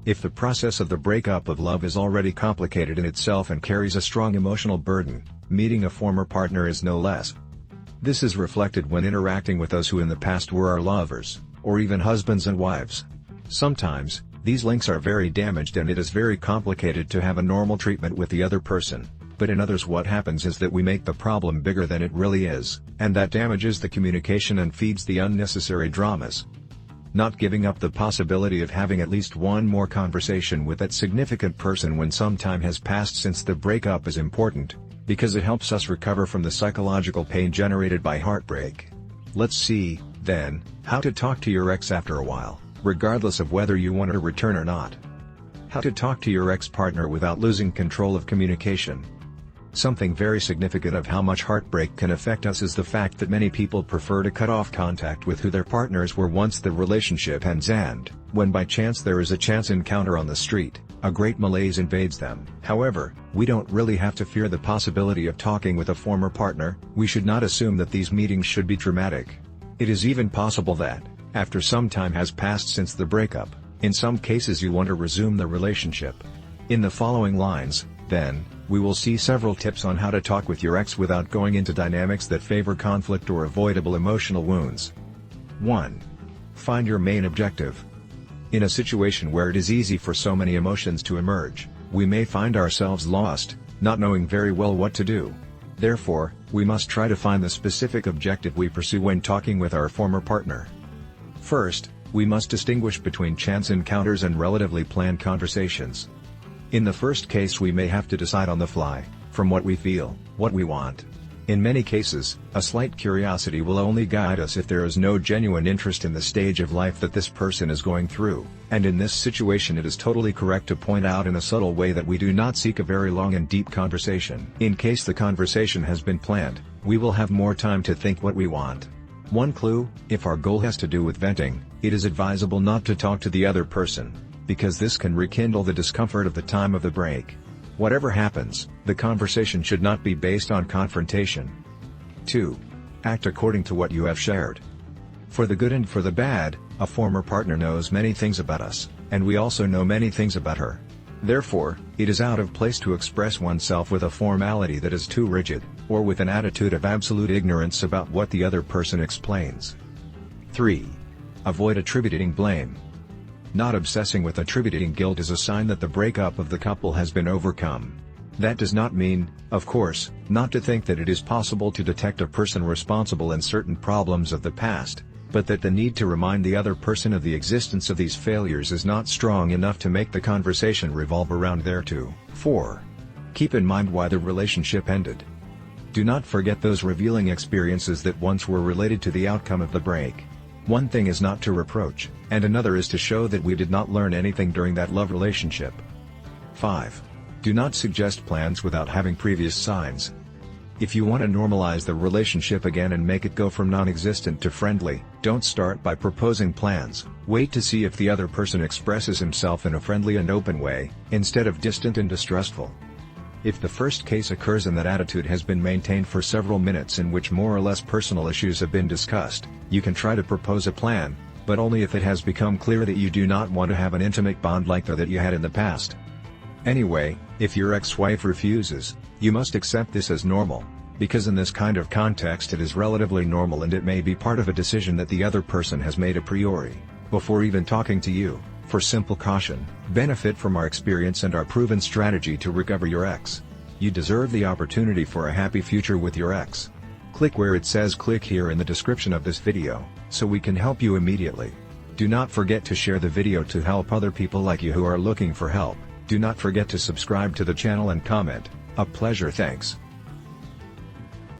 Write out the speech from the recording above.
If the process of the breakup of love is already complicated in itself and carries a strong emotional burden, meeting a former partner is no less. This is reflected when interacting with those who in the past were our lovers, or even husbands and wives. Sometimes, these links are very damaged and it is very complicated to have a normal treatment with the other person, but in others what happens is that we make the problem bigger than it really is, and that damages the communication and feeds the unnecessary dramas. Not giving up the possibility of having at least one more conversation with that significant person when some time has passed since the breakup is important, because it helps us recover from the psychological pain generated by heartbreak. Let's see, then, how to talk to your ex after a while, regardless of whether you want to return or not. How to talk to your ex-partner without losing control of communication. Something very significant of how much heartbreak can affect us is the fact that many people prefer to cut off contact with who their partners were once the relationship ends, and, when by chance there is a chance encounter on the street, a great malaise invades them. However, we don't really have to fear the possibility of talking with a former partner. We should not assume that these meetings should be traumatic. It is even possible that, after some time has passed since the breakup, in some cases you want to resume the relationship. In the following lines, then, we will see several tips on how to talk with your ex without going into dynamics that favor conflict or avoidable emotional wounds. 1. Find your main objective. In a situation where it is easy for so many emotions to emerge, we may find ourselves lost, not knowing very well what to do. Therefore, we must try to find the specific objective we pursue when talking with our former partner. First, we must distinguish between chance encounters and relatively planned conversations. In the first case we may have to decide on the fly, from what we feel, what we want. In many cases, a slight curiosity will only guide us if there is no genuine interest in the stage of life that this person is going through, and in this situation it is totally correct to point out in a subtle way that we do not seek a very long and deep conversation. In case the conversation has been planned, we will have more time to think what we want. One clue: if our goal has to do with venting, it is advisable not to talk to the other person, because this can rekindle the discomfort of the time of the break. Whatever happens, the conversation should not be based on confrontation. 2. Act according to what you have shared. For the good and for the bad, a former partner knows many things about us, and we also know many things about her. Therefore, it is out of place to express oneself with a formality that is too rigid, or with an attitude of absolute ignorance about what the other person explains. 3. Avoid attributing blame. Not obsessing with attributing guilt is a sign that the breakup of the couple has been overcome. That does not mean, of course, not to think that it is possible to detect a person responsible in certain problems of the past, but that the need to remind the other person of the existence of these failures is not strong enough to make the conversation revolve around thereto. 4. Keep in mind why the relationship ended. Do not forget those revealing experiences that once were related to the outcome of the break. One thing is not to reproach, and another is to show that we did not learn anything during that love relationship. 5. Do not suggest plans without having previous signs. If you want to normalize the relationship again and make it go from non-existent to friendly, don't start by proposing plans. Wait to see if the other person expresses himself in a friendly and open way, instead of distant and distrustful. If the first case occurs and that attitude has been maintained for several minutes in which more or less personal issues have been discussed, you can try to propose a plan, but only if it has become clear that you do not want to have an intimate bond like that you had in the past. Anyway, if your ex-wife refuses, you must accept this as normal, because in this kind of context it is relatively normal and it may be part of a decision that the other person has made a priori, before even talking to you. For simple caution, benefit from our experience and our proven strategy to recover your ex. You deserve the opportunity for a happy future with your ex. Click where it says click here in the description of this video, so we can help you immediately. Do not forget to share the video to help other people like you who are looking for help. Do not forget to subscribe to the channel and comment. A pleasure. Thanks.